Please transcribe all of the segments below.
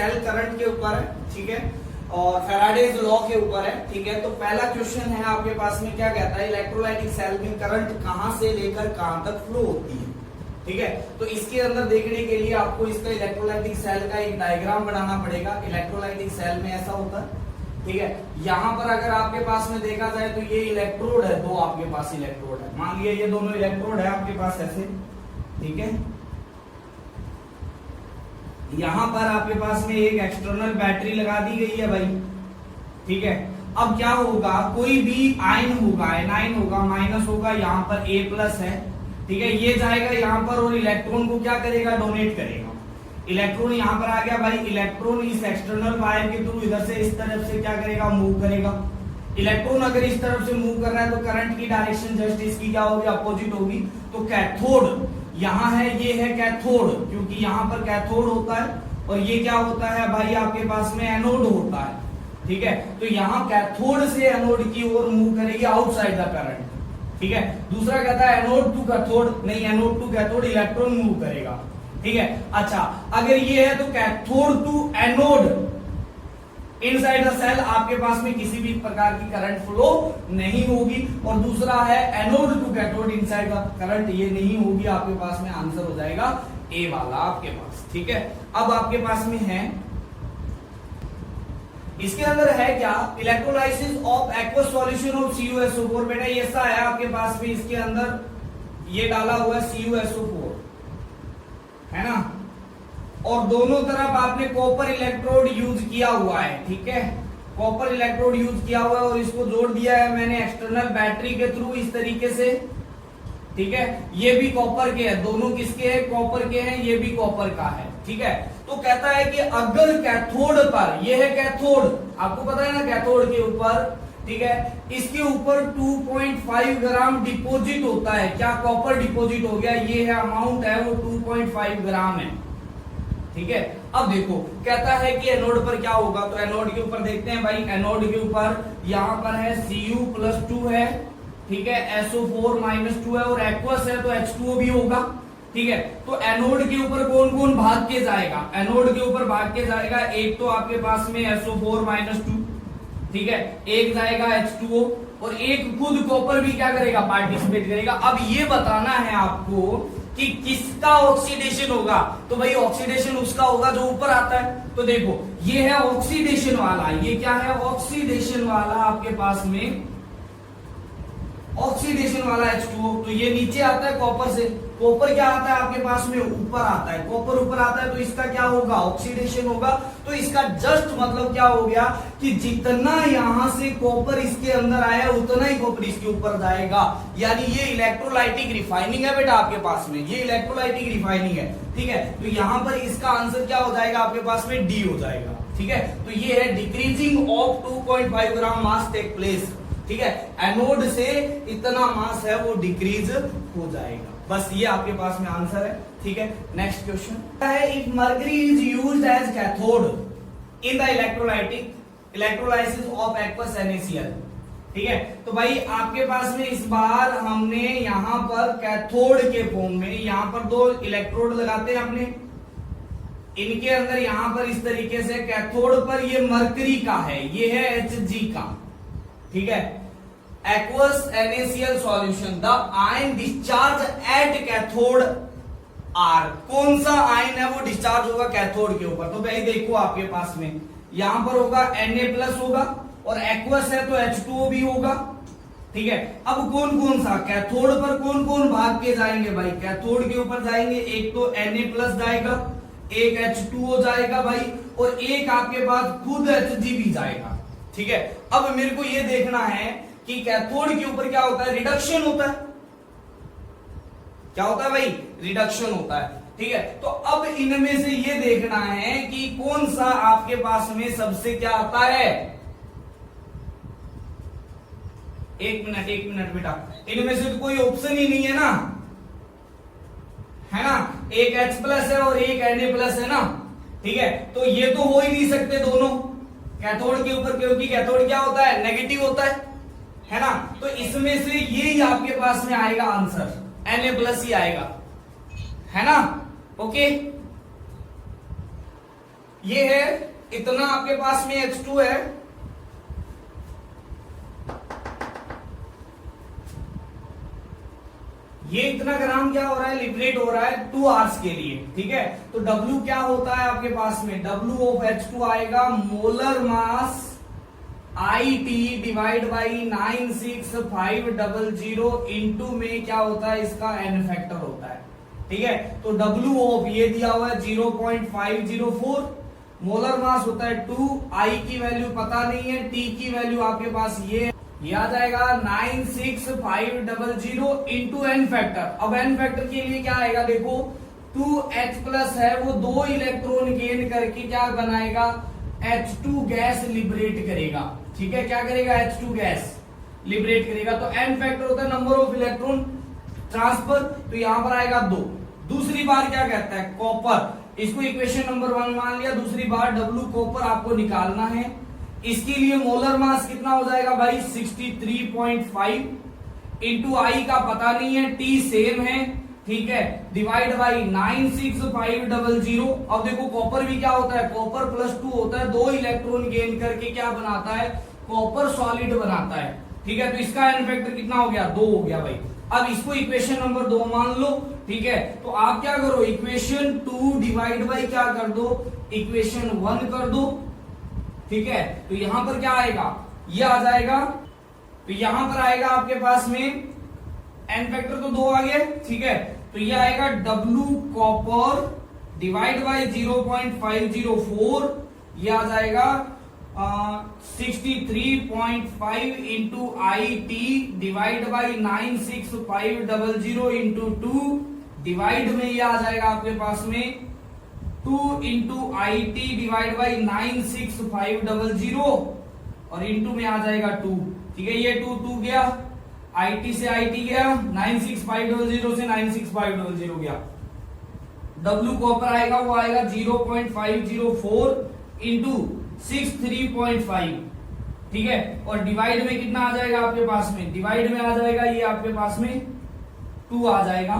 Cell current के ऊपर है, ठीक है, और फैराडेज लॉ के ऊपर है, ठीक है। तो पहला क्वेश्चन है आपके पास में, क्या कहता है, इलेक्ट्रोलाइटिक सेल में करंट कहां से लेकर कहां तक फ्लो होती है, ठीक है। तो इसके अंदर देखने के लिए आपको इसका इलेक्ट्रोलाइटिक सेल का एक डायग्राम बनाना पड़ेगा। इलेक्ट्रोलाइटिक सेल में ऐसा होता है, ठीक है। यहां पर अगर आपके पास में देखा जाए तो ये इलेक्ट्रोड है, दो आपके पास इलेक्ट्रोड है, मान लिया ये दोनों इलेक्ट्रोड है आपके पास ऐसे, ठीक है। यहां पर आपके पास में एक एक्सटर्नल बैटरी लगा दी गई है भाई, ठीक है। अब क्या होगा, कोई भी आयन होगा, एनायन होगा, माइनस होगा, यहाँ पर A प्लस है, ठीक है, ये जाएगा यहाँ पर और इलेक्ट्रॉन को क्या करेगा, डोनेट करेगा। इलेक्ट्रॉन यहाँ पर आ गया भाई, इलेक्ट्रॉन इस एक्सटर्नल वायर के थ्रू इधर से इस तरफ से क्या करेगा, मूव करेगा। इलेक्ट्रॉन अगर इस तरफ से मूव कर रहा है तो करंट की डायरेक्शन जस्ट इसकी क्या होगी, अपोजिट होगी। तो कैथोड यहाँ है, ये है कैथोड, क्योंकि यहाँ पर कैथोड होता है, और ये क्या होता है भाई आपके पास में एनोड होता है, ठीक है। तो यहाँ कैथोड से एनोड की ओर मूव करेगी आउटसाइड द करंट, ठीक है। दूसरा कहता है एनोड टू कैथोड, नहीं, anode to cathode electron move करेगा, ठीक है। अच्छा, अगर ये है तो cathode to anode inside the cell आपके पास में किसी भी प्रकार की करंट फ्लो नहीं होगी। और दूसरा है anode to cathode inside the current, ये नहीं होगी आपके पास में, आंसर हो जाएगा ए वाला आपके पास, ठीक है। अब आपके पास में है, इसके अंदर है क्या, electrolysis of aqueous solution of CuSO4। बेटा ये ऐसा है आपके पास में, इसके अंदर ये डाला हुआ है CuSO4, है ना, और दोनों तरफ आपने कॉपर इलेक्ट्रोड यूज किया हुआ है, ठीक है, कॉपर इलेक्ट्रोड यूज किया हुआ है, और इसको जोड़ दिया है मैंने एक्सटर्नल बैटरी के थ्रू इस तरीके से, ठीक है। ये भी कॉपर के है, दोनों किसके हैं, कॉपर के हैं, ये भी कॉपर का है, ठीक है। तो कहता है कि अगर कैथोड पर, ये है कैथोड, आपको पता है ना कैथोड के ऊपर, ठीक है, इसके ऊपर 2.5 ग्राम डिपोजिट होता है, क्या कॉपर डिपोजिट हो गया, ये है अमाउंट है वो 2.5 ग्राम है, ठीक है। अब देखो कहता है कि एनोड पर क्या होगा, तो एनोड के ऊपर देखते हैं भाई, एनोड के ऊपर यहां पर है Cu+2 है, ठीक है, SO4-2 है, और एक्वस है तो H2O भी होगा, ठीक है। तो एनोड के ऊपर कौन कौन भाग के जाएगा, एनोड के ऊपर भाग के जाएगा, एक तो आपके पास में SO4-2, ठीक है, एक जाएगा H2O, और एक खुद कॉपर भी क्या करेगा, पार्टिसिपेट करेगा। अब ये बताना है आपको कि किसका ऑक्सीडेशन होगा, तो भाई ऑक्सीडेशन उसका होगा जो ऊपर आता है। तो देखो ये है ऑक्सीडेशन वाला, ये क्या है, ऑक्सीडेशन वाला आपके पास में, ऑक्सीडेशन वाला H2O, तो ये नीचे आता है कॉपर से, कॉपर क्या आता है आपके पास में, ऊपर आता है, कॉपर ऊपर आता है, तो इसका क्या होगा, ऑक्सीडेशन होगा। तो इसका जस्ट मतलब क्या हो गया कि जितना यहां से कॉपर इसके अंदर आया उतना ही कॉपर इसके ऊपर जाएगा, यानी ये इलेक्ट्रोलाइटिक रिफाइनिंग है बेटा आपके पास में, ये इलेक्ट्रोलाइटिक रिफाइनिंग है, ठीक है। तो यहां पर इसका आंसर क्या हो जाएगा आपके पास में, डी हो जाएगा, ठीक है। तो ये है decreasing of 2.5 gram mass take place, ठीक है, एनोड से इतना मास है वो डिक्रीज हो जाएगा। बस ये आपके पास में आंसर है, ठीक है। नेक्स्ट क्वेश्चन है, if mercury is used as cathode in the electrolysis of aqueous NaCl, ठीक है। तो भाई आपके पास में इस बार हमने यहां पर कैथोड के फॉर्म में यहां पर दो इलेक्ट्रोड लगाते हैं अपने, इनके अंदर यहां पर इस तरीके से कैथोड पर ये मर्करी का है, ये है Hg का, ठीक है, aqueous NaCl solution, the ion discharge at cathode R, कौन सा आयन है वो डिस्चार्ज होगा कैथोड के ऊपर। तो भाई देखो आपके पास में यहां पर होगा Na+ होगा, और एक्वस है तो H2O भी होगा, ठीक है। अब कौन कौन सा कैथोड पर कौन कौन भाग के जाएंगे भाई, कैथोड के ऊपर जाएंगे, एक तो Na+ जाएगा, एक H2O जाएगा भाई, और एक आपके पास खुद Hg भी जाएगा, ठीक है। अब मेरे को ये देखना है कि कैथोड के ऊपर क्या होता है, रिडक्शन होता है, क्या होता है भाई, रिडक्शन होता है, ठीक है। तो अब इनमें से ये देखना है कि कौन सा आपके पास में सबसे क्या आता है, एक मिनट बेटा, इनमें से तो कोई ऑप्शन ही नहीं है ना, है ना, एक H+ है और एक Na+ है ना, ठीक है। तो ये तो हो ही नहीं सकते दोनों कैथोड के ऊपर, क्योंकि कैथोड क्या होता है, नेगेटिव होता है ना। तो इसमें से ये ही आपके पास में आएगा आंसर, Na+ ही आएगा, है ना, ओके। ये है इतना आपके पास में H2 है, ये इतना ग्राम क्या हो रहा है, लिबरेट हो रहा है 2 आवर्स के लिए, ठीक है। तो W क्या होता है आपके पास में, W ऑफ H2 आएगा molar mass IT divide by 96500 into में क्या होता है, इसका n फैक्टर होता है, ठीक है। तो W ऑफ ये दिया हुआ है 0.504, मोलर मास होता है 2, I की वैल्यू पता नहीं है, T की वैल्यू आपके पास ये आ जाएगा 96500 इंटू एन फैक्टर। अब एन फैक्टर के लिए क्या आएगा, देखो 2H प्लस है, वो 2 इलेक्ट्रॉन गेन करके क्या बनाएगा, H2 गैस लिबरेट करेगा, ठीक है। क्या करेगा, H2 गैस लिबरेट करेगा। तो एन फैक्टर होता है नंबर ऑफ इलेक्ट्रॉन ट्रांसफर, तो यहां पर आएगा 2। दूसरी बार क्या कहता है, कॉपर, इसको इक्वेशन नंबर 1 मान लिया। दूसरी बार W कॉपर आपको निकालना है, इसके लिए मोलर मास कितना हो जाएगा भाई 63.5 इंटू आई का पता नहीं है, टी सेम है, ठीक है, डिवाइड बाई 96500। अब देखो कॉपर भी क्या होता है, कॉपर +2 होता है, 2 इलेक्ट्रॉन गेन करके क्या बनाता है, कॉपर सॉलिड बनाता है, ठीक है। तो इसका एन फैक्टर कितना हो गया, 2 हो गया भाई। अब इसको इक्वेशन नंबर 2 मान लो, ठीक है। तो आप क्या करो, इक्वेशन 2 डिवाइड बाई क्या कर दो, इक्वेशन 1 कर दो, ठीक है। तो यहां पर क्या आएगा, ये आ जाएगा, तो यहां पर आएगा आपके पास में एन फैक्टर तो 2 आ गया, ठीक है। तो ये आएगा W कॉपर डिवाइड बाई 0.504, ये आ जाएगा 63.5 into IT divide by 96500 into 2 divide में ये आ जाएगा आपके पास में 2 इंटू IT डिवाइड बाई 96500 और इंटू में आ जाएगा 2, ठीक है। ये 2 गया, IT से IT गया, 96500 से 96500 गया। W कॉपर आएगा, वो आएगा 0.504 इंटू 63.5, ठीक है। और डिवाइड में कितना आ जाएगा आपके पास में, डिवाइड में आ जाएगा ये आपके पास में 2 आ जाएगा,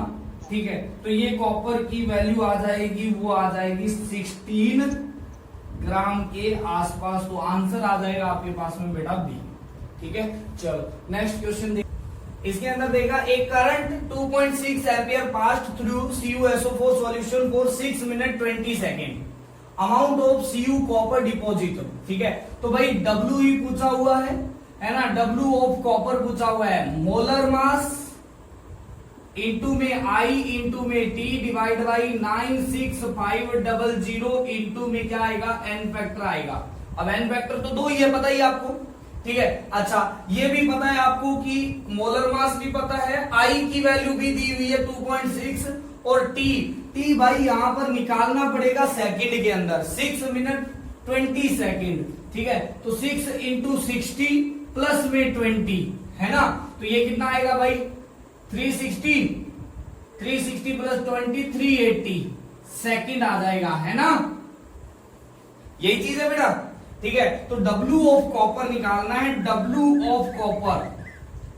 ठीक है। तो ये कॉपर की वैल्यू आ जाएगी, वो आ जाएगी 16 ग्राम के आसपास। तो आंसर आ जाएगा आपके पास में बेटा बी, ठीक है। चलो नेक्स्ट क्वेश्चन देख, इसके अंदर देखा एक current 2.6 ampere passed through CuSO4 solution for 6 minute 20 second, amount of Cu copper deposit, ठीक है। तो भाई W पूछा हुआ है ना, W ऑफ कॉपर पूछा हुआ है, मोलर मास इंटू में I इंटू में T डिवाइड बाई 96500 इंटू में क्या आएगा, एन फैक्टर आएगा। अब एन फैक्टर तो 2 ही है, पता ही आपको, ठीक है। अच्छा ये भी पता है आपको कि मोलर मास भी पता है, I की वैल्यू भी दी हुई है 2.6 और T भाई यहां पर निकालना पड़ेगा सेकंड के अंदर, 6 मिनट 20 सेकंड, ठीक है। तो 6 इंटू 60 प्लस में 20 है ना, तो ये कितना आएगा भाई 360 प्लस 20 380 सेकंड आ जाएगा, है ना, यही चीज है बेटा, ठीक है। तो W ऑफ कॉपर निकालना है, W ऑफ कॉपर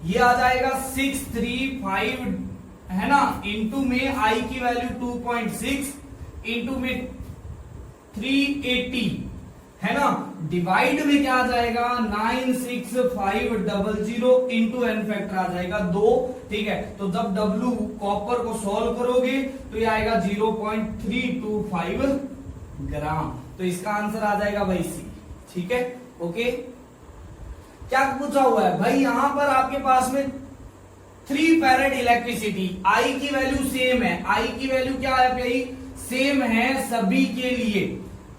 ये आ जाएगा 635 है ना, इंटू में I की वैल्यू 2.6 इंटू में 380 है ना, डिवाइड में क्या आ जाएगा 96500 इंटू एन फैक्टर आ जाएगा 2, ठीक है। तो जब W कॉपर को सॉल्व करोगे तो ये आएगा 0.325 ग्राम, तो इसका आंसर आ जाएगा भाई सी, ठीक है। ओके, क्या पूछा हुआ है भाई, यहां पर आपके पास में 3 फैरेड इलेक्ट्रिसिटी, I की वैल्यू सेम है, I की वैल्यू क्या है भाई, सेम है सभी के लिए,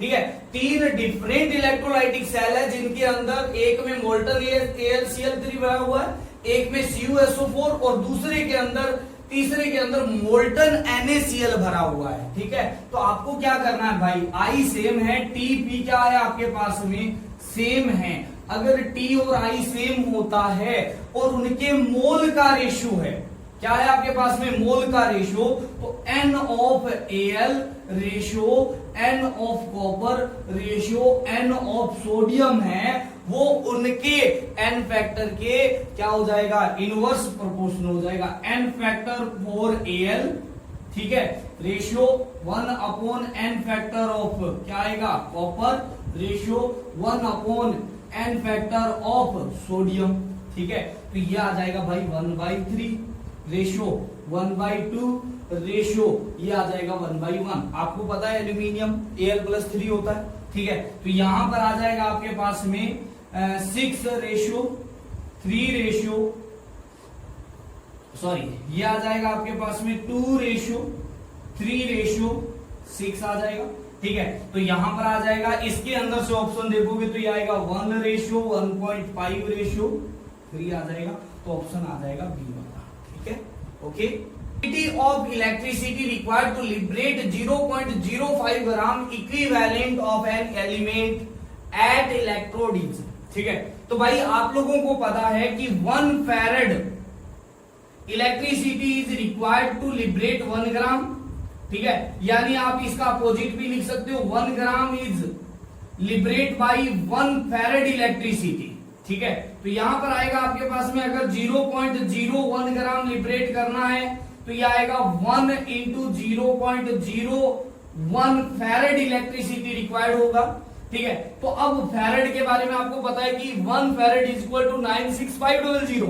ठीक है। 3 डिफरेंट इलेक्ट्रोलाइटिक सेल है जिनके अंदर एक में मोल्टन AlCl3 भरा हुआ है, एक में CuSO4 और तीसरे के अंदर मोल्टन NaCl भरा हुआ है, ठीक है। तो आपको क्या करना है भाई, I सेम है, P क्या है आपके पास में सेम है। अगर T और I सेम होता है और उनके मोल का रेशियो है, क्या है आपके पास में मोल का रेशियो, तो N of Al ratio N of copper ratio N of sodium है, वो उनके N फैक्टर के क्या हो जाएगा, इनवर्स प्रोपोर्शनल हो जाएगा। N फैक्टर फॉर Al, ठीक है, रेशियो 1/n फैक्टर ऑफ क्या आएगा copper, ratio 1/n factor of sodium. ठीक है, तो ये आ जाएगा भाई 1/3, रेशियो 1/2, रेशियो ये आ जाएगा 1/1। आपको पता है एल्यूमिनियम Al+3 होता है। ठीक है, तो यहां पर आ जाएगा आपके पास में 6 रेशियो 3 रेशियो सॉरी ये आ जाएगा आपके पास में 2 रेशियो 3 रेशियो 6 आ जाएगा। ठीक है, तो यहां पर आ जाएगा, इसके अंदर से ऑप्शन देखोगे तो ये आएगा 1 रेशियो 1.5 रेशियो 3 आ जाएगा, तो ऑप्शन आ जाएगा बी वाला। ठीक है, okay. quantity of electricity required to liberate 0.05 gram equivalent of an element at electrode is। ठीक है, तो भाई आप लोगों को पता है कि 1 farad electricity is required to liberate 1 gram. ठीक है, यानी आप इसका अपोजिट भी लिख सकते हो, 1 gram is liberate by 1 farad electricity. ठीक है, तो यहां पर आएगा आपके पास में अगर 0.01 ग्राम लिबरेट करना है तो ये आएगा 1 इंटू 0.01 फैरेड इलेक्ट्रिसिटी रिक्वायर्ड होगा। ठीक है, तो अब फैरेड के बारे में आपको पता है कि 1 फैरेड इज इक्वल टू 96500।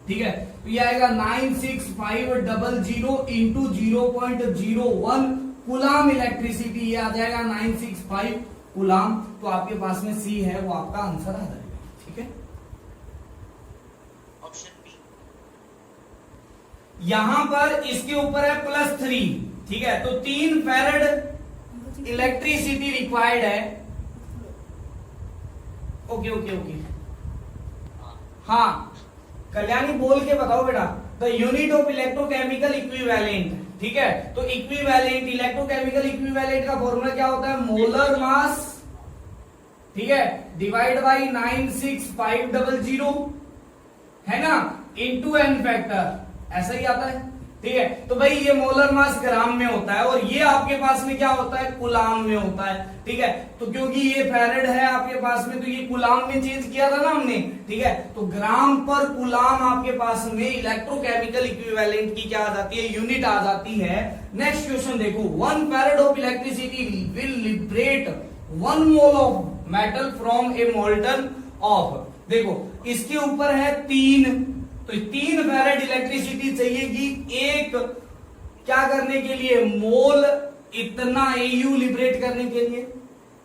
ठीक है, तो ये आएगा 96500 इंटू 0.01 कुलाम इलेक्ट्रिसिटी, ये आ जाएगा 965 कुलाम। तो आपके पास में सी है वो आपका आंसर आ जाएगा। ठीक है, यहां पर इसके ऊपर है +3। ठीक है, तो 3 फैरेड इलेक्ट्रिसिटी रिक्वायर्ड है। ओके ओके ओके, हाँ कल्याणी बोल के बताओ बेटा, the unit of electrochemical equivalent. ठीक है, तो इक्विवेलेंट इलेक्ट्रोकेमिकल इक्विवेलेंट का फॉर्मूला क्या होता है, मोलर मास, ठीक है, डिवाइड बाई 96500 है ना, इंटू एन फैक्टर, ऐसा ही आता है। ठीक है, तो भाई ये मोलर मास ग्राम में होता है और ये आपके पास में क्या होता है, कुलाम में होता है। ठीक है, तो क्योंकि ये फैरेड है आपके पास में तो ये कुलाम में चेंज किया था ना हमने। ठीक है, तो ग्राम पर कुलाम आपके पास में इलेक्ट्रोकेमिकल इक्विवेलेंट की क्या आ जाती है, यूनिट आ जाती है। नेक्स्ट क्वेश्चन देखो, 1 farad of electricity will liberate 1 mole of metal from A molten of. देखो इसके ऊपर है 3, तो 3 फैरेड इलेक्ट्रिसिटी चाहिएगी एक क्या करने के लिए, मोल इतना एयू लिबरेट करने के लिए।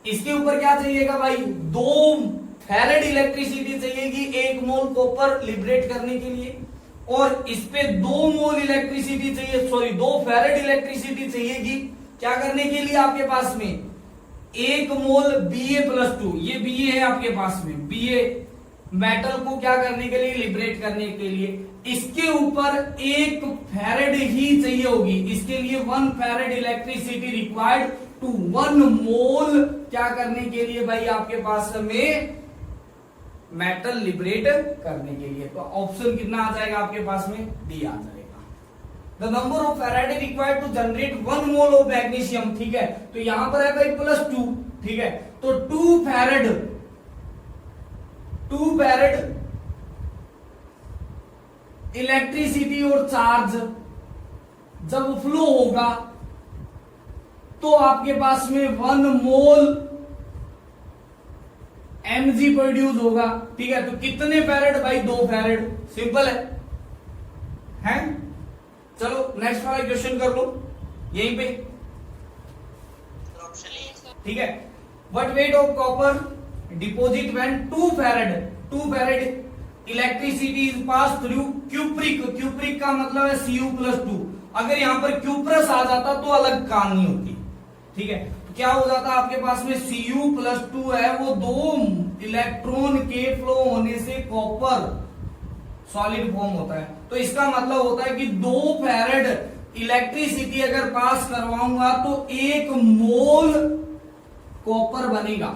इसके ऊपर क्या चाहिएगा भाई, 2 फैरेड इलेक्ट्रिसिटी चाहिएगी 1 मोल कॉपर लिबरेट करने के लिए, और इस पे 2 मोल इलेक्ट्रिसिटी चाहिए, सॉरी 2 फैरेड इलेक्ट्रिसिटी चाहिएगी क्या करने के लिए आपके पास में, 1 मोल Ba+2, ये Ba है आपके पास में, Ba मेटल को क्या करने के लिए, लिबरेट करने के लिए। इसके ऊपर 1 फैरेड ही चाहिए होगी, इसके लिए 1 फैरेड इलेक्ट्रिसिटी रिक्वायर्ड टू 1 मोल क्या करने के लिए भाई आपके पास में, मेटल लिबरेट करने के लिए। तो ऑप्शन कितना आ जाएगा आपके पास में, डी आ जाएगा। The number of Faraday required to generate 1 mole of magnesium. ठीक है, तो यहां पर है भाई +2। ठीक है, तो 2 फैरेड इलेक्ट्रिसिटी और चार्ज जब फ्लो होगा तो आपके पास में 1 मोल Mg प्रोड्यूस होगा। ठीक है, तो कितने फैरेड भाई, 2 फैरेड, सिंपल है? चलो नेक्स्ट वाला क्वेश्चन कर लो यहीं पे। ठीक है, what weight of copper deposit when 2 farad electricity is pass through cupric का मतलब है Cu+2। अगर यहां पर क्यूप्रस आ जाता तो अलग कहानी होती। ठीक है, तो क्या हो जाता आपके पास में, Cu+2 है वो 2 इलेक्ट्रॉन के फ्लो होने से कॉपर सॉलिड फॉर्म होता है। तो इसका मतलब होता है कि 2 फैरेड इलेक्ट्रिसिटी अगर पास करवाऊंगा तो 1 मोल कॉपर बनेगा,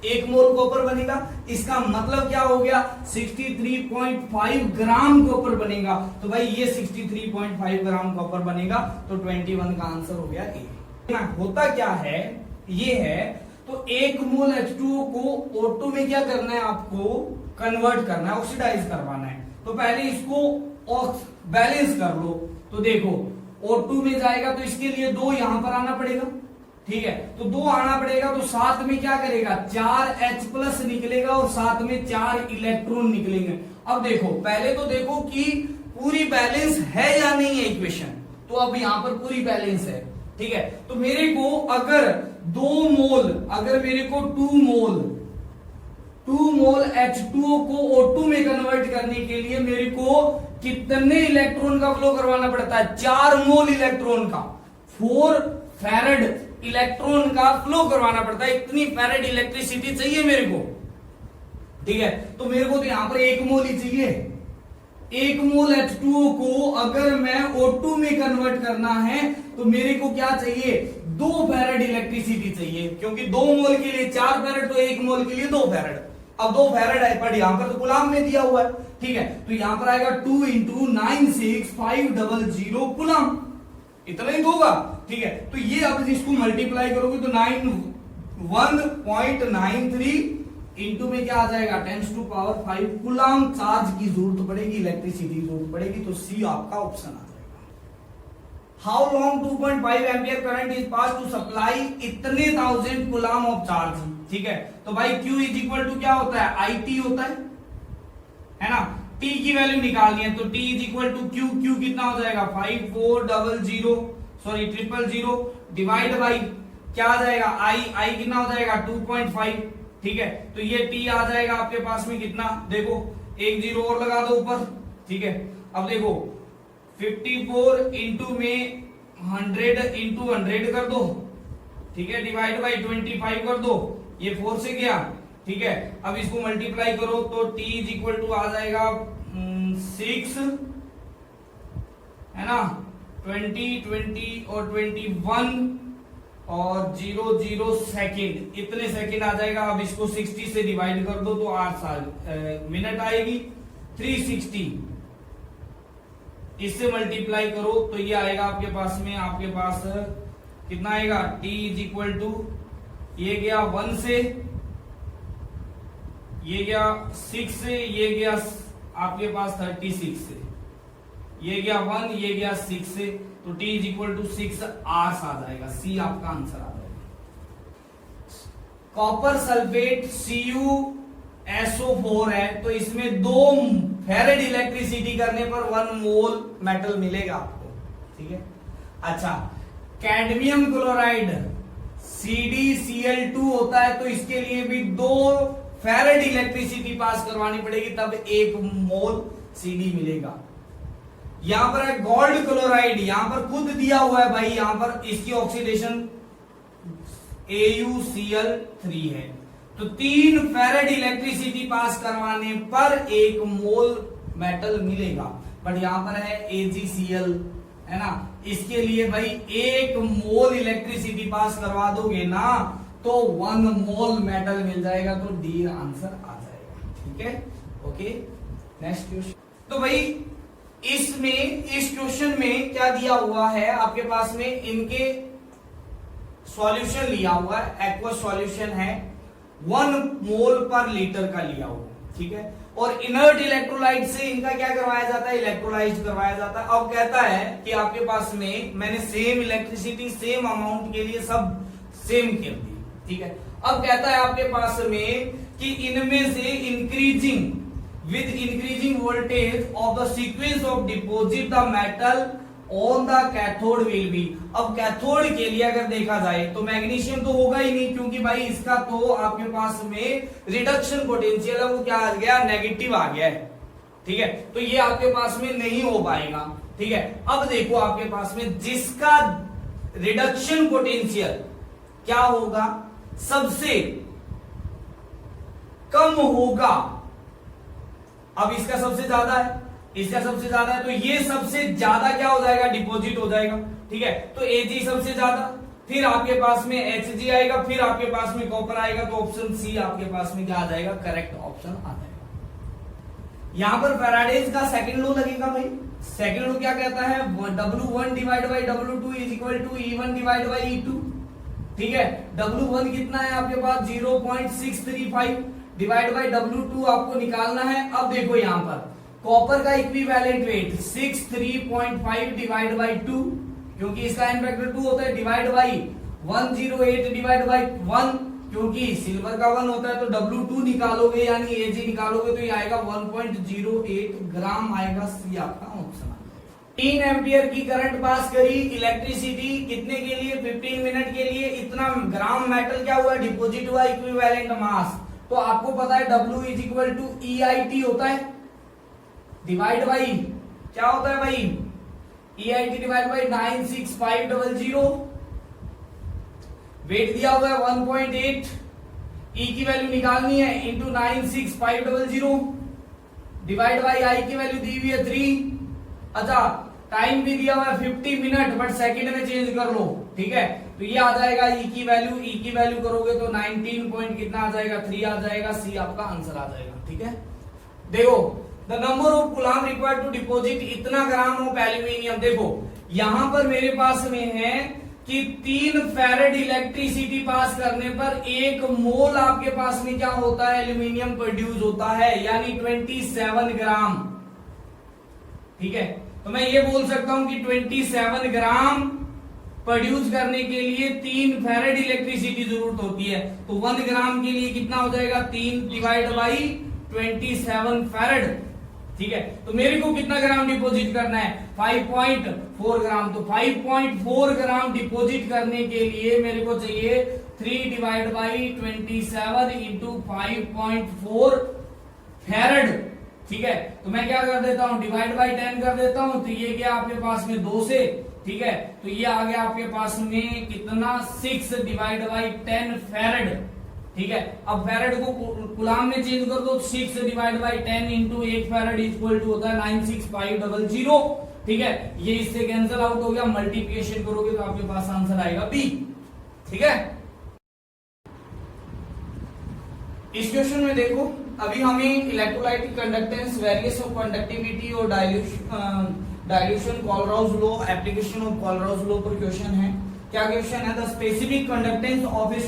1 मोल कॉपर बनेगा। इसका मतलब क्या हो गया, 63.5 ग्राम कॉपर बनेगा। तो भाई ये 63.5 ग्राम कॉपर बनेगा, तो 21 का आंसर हो गया ए। होता क्या है, ये है, तो 1 मोल H2O को O2 में क्या करना है, आपको कन्वर्ट करना है, ऑक्सीडाइज करवाना है। तो पहले इसको बैलेंस कर लो। तो देखो O2 में जाएगा तो इसके लिए 2 यहां पर आना पड़ेगा, ठीक है। तो 2 आना पड़ेगा तो साथ में क्या करेगा, 4H+ निकलेगा और साथ में 4 इलेक्ट्रॉन निकलेंगे। अब देखो, पहले तो देखो कि पूरी बैलेंस है या नहीं है इक्वेशन। तो अब यहां पर पूरी बैलेंस है, ठीक है। तो मेरे को अगर 2 मोल, अगर मेरे को 2 मोल H2O को O2 में कन्वर्ट करने के लिए मेरे को कितने इलेक्ट्रॉन का फ्लो करवाना पड़ता है, 4 मोल इलेक्ट्रॉन का, 4 फैरेड इलेक्ट्रॉन का फ्लो करवाना पड़ता है। इतनी फैरेड इलेक्ट्रिसिटी चाहिए मेरे को, ठीक है। तो मेरे को तो यहां पर 1 मोल ही चाहिए। 1 मोल H2O को अगर मैं O2 में कन्वर्ट करना है तो मेरे को क्या चाहिए, 2 फैरेड इलेक्ट्रिसिटी चाहिए, क्योंकि 2 मोल के लिए 4 फैरेड, तो 1 मोल के लिए 2 फैरेड। अब 2 फैरेड है, पर यहां पर तो कूलाम में दिया हुआ है, ठीक है। तो यहां पर आएगा 2 × 96500 कूलाम, इतना ही होगा, ठीक है। तो ये अब इसको मल्टीप्लाई करोगे तो 1.93 इंटू में क्या आ जाएगा, 10⁵ कूलाम चार्ज की जरूरत पड़ेगी, इलेक्ट्रिसिटी की जरूरत पड़ेगी। तो सी आपका ऑप्शन आ जाएगा। How long 2.5 ampere current is pass to supply इतने 1000 कूलाम ऑफ चार्ज, ठीक है। तो भाई Q = क्या होता है, IT होता है ना। T की वैल्यू निकालनी है तो T = Q कितना हो जाएगा, 54000 डिवाइड बाई क्या आ जाएगा, I कितना हो जाएगा 2.5, ठीक है। तो ये T आ जाएगा आपके पास में कितना, देखो 1 0 और लगा दो ऊपर, ठीक है। अब देखो 54 इंटू में 100 इंटू 100 कर दो, ठीक है, डिवाइड बाई 25 कर दो, ये 4 से गया, ठीक है। अब इसको मल्टीप्लाई करो तो T = आ जाएगा 6, है ना, 20 और 21 और 00 सेकेंड, इतने सेकेंड आ जाएगा। अब इसको 60 से डिवाइड कर दो तो 8 मिनट आएगी, 360 इससे मल्टीप्लाई करो तो ये आएगा आपके पास में, आपके पास कितना आएगा, T = ये गया 1 से, ये गया 6 से, ये गया आपके पास 36 से, ये गया 1, ये गया 6 से, तो T = 6 आवर्स आ जाएगा। सी आपका आंसर आ जाएगा। कॉपर सल्फेट CuSO4 है, तो इसमें 2 फैरेड इलेक्ट्रिसिटी करने पर 1 मोल मेटल मिलेगा आपको, ठीक है। अच्छा, कैडमियम क्लोराइड CdCl2 होता है, तो इसके लिए भी 2 फैरेड इलेक्ट्रिसिटी पास करवानी पड़ेगी, तब 1 मोल Cd मिलेगा। यहां पर है गोल्ड क्लोराइड, यहां पर खुद दिया हुआ है भाई, यहां पर इसकी ऑक्सीडेशन AuCl3 है, तो 3 फैरेड इलेक्ट्रिसिटी पास करवाने पर 1 मोल मेटल मिलेगा। बट यहां पर है AgCl, है ना, इसके लिए भाई 1 मोल इलेक्ट्रिसिटी पास करवा दोगे ना तो 1 मोल मेटल मिल जाएगा, तो डी आंसर आ जाएगा, ठीक है। Okay, next question. तो भाई इसमें, इस क्वेश्चन में क्या दिया हुआ है आपके पास में, इनके सॉल्यूशन लिया हुआ है, एक्वा सॉल्यूशन है 1 मोल पर लीटर का लिया हुआ, ठीक है। और इनर्ट इलेक्ट्रोलाइट से इनका क्या करवाया जाता है, इलेक्ट्रोलाइज करवाया जाता है। अब कहता है कि आपके पास में मैंने सेम इलेक्ट्रिसिटी सेम अमाउंट के लिए सब सेम कर दी, ठीक है। अब कहता है आपके पास में कि इनमें से increasing with increasing voltage of the sequence of deposit the metal on the cathode will be। अब कैथोड के लिए अगर देखा जाए तो मैग्नीशियम तो होगा ही नहीं, क्योंकि भाई इसका तो आपके पास में रिडक्शन पोटेंशियल है, वो क्या आ गया, नेगेटिव आ गया है, ठीक है। तो ये आपके पास में नहीं हो पाएगा, ठीक है। अब देखो आपके पास में जिसका रिडक्शन पोटेंशियल क्या होगा, सबसे कम होगा। अब इसका सबसे ज्यादा है, इसका सबसे ज्यादा है, तो ये सबसे ज्यादा क्या हो जाएगा, डिपॉजिट हो जाएगा, ठीक है। तो Ag सबसे ज्यादा, फिर आपके पास में Hg आएगा, फिर आपके पास में कॉपर आएगा, तो ऑप्शन सी आपके पास में क्या आ जाएगा, करेक्ट ऑप्शन आ जाएगा। यहां पर फैराडेज का सेकंड लॉ लगेगा भाई। सेकंड लॉ क्या कहता है, W1 divide by W2 is equal to E1 divide by E2, ठीक है। W1 कितना है आपके पास, 0.635 डिवाइड बाई W2 आपको निकालना है। अब देखो यहां पर कॉपर का इक्विवेलेंट वेट 63.5 डिवाइड बाई 2, क्योंकि इसका n फैक्टर 2 होता है, डिवाइड बाई 108 डिवाइड बाई 1, क्योंकि सिल्वर का 1 होता है तो W2 निकालोगे यानी Ag निकालोगे तो ये आएगा 1.08 ग्राम आएगा। सी आपका ऑप्शन। 3 एम्पियर की करंट पास करी, इलेक्ट्रिसिटी कितने के लिए, 15 मिनट के लिए, इतना ग्राम मेटल क्या हुआ, डिपोजिट हुआ, इक्विवेलेंट मास। तो आपको पता है W is equal to EIT होता है, डिवाइड बाई क्या होता है भाई, EIT डिवाइड बाई 96500, वेट दिया हुआ है 1.8, E की वैल्यू निकालनी है इंटू 96500 डिवाइड बाई I की वैल्यू दी हुई है 3। अच्छा टाइम भी दिया हुआ है 50 मिनट, बट सेकंड में चेंज कर लो, ठीक है। तो ये आ जाएगा E की वैल्यू करोगे तो 19 पॉइंट कितना आ जाएगा, 3 आ जाएगा। सी आपका आंसर आ जाएगा, ठीक है। देखो the number of coulomb required to deposit इतना ग्राम ऑफ एल्यूमिनियम। देखो यहां पर मेरे पास में है कि 3 फैरेड इलेक्ट्रिसिटी पास करने पर 1 मोल आपके पास में क्या होता है, एल्यूमिनियम प्रोड्यूस होता है, यानी 27 ग्राम, ठीक है। तो मैं ये बोल सकता हूं कि 27 ग्राम प्रोड्यूस करने के लिए 3 फैरेड इलेक्ट्रिसिटी जरूरत होती है। तो 1 ग्राम के लिए कितना हो जाएगा, 3 डिवाइड बाई 27 फैरेड, ठीक है। तो मेरे को कितना ग्राम डिपॉजिट करना है, 5.4 ग्राम। तो 5.4 ग्राम डिपॉजिट करने के लिए मेरे को चाहिए 3 डिवाइड बाई 27 इंटू 5.4 फैरेड, ठीक है। तो मैं क्या कर देता हूं, डिवाइड बाई 10 कर देता हूं। तो ये क्या आपके पास में 2 से, ठीक है। तो ये आ गया आपके पास में कितना, 6 डिवाइड बाई 10 फैरेड, ठीक है। अब फैरेड को कूलम में चेंज कर दो, 6 divide by 10 into 1 farad equal to होता है 96500, ठीक है। ये इससे कैंसिल आउट हो गया, मल्टीप्लिकेशन करोगे तो आपके पास आंसर आएगा बी, ठीक है। इस क्वेश्चन में देखो अभी हमें electrolytic conductance, variation of conductivity और dilution Kohlrausch law, application of Kohlrausch law पर क्वेश्चन है। क्या क्वेश्चन है, the specific conductance of a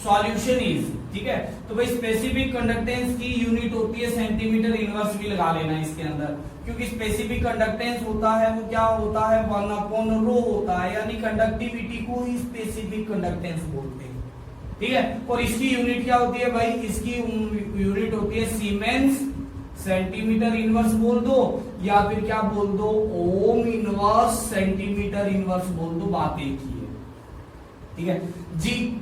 solution is, ठीक है। तो भाई स्पेसिफिक कंडक्टेंस की यूनिट होती है सेंटीमीटर इनवर्स भी लगा लेना इसके अंदर, क्योंकि स्पेसिफिक कंडक्टेंस होता है वो क्या होता है, 1/ρ होता है, यानी कंडक्टिविटी को ही स्पेसिफिक कंडक्टेंस बोलते हैं, ठीक है। और इसकी यूनिट क्या होती है भाई, इसकी यूनिट होती है सीमेंस, सेंटीमीटर इनवर्स बोल दो या फिर क्या बोल दो, ओम इनवर्स सेंटीमीटर इनवर्स बोल दो, बात एक ही है, ठीक है जी।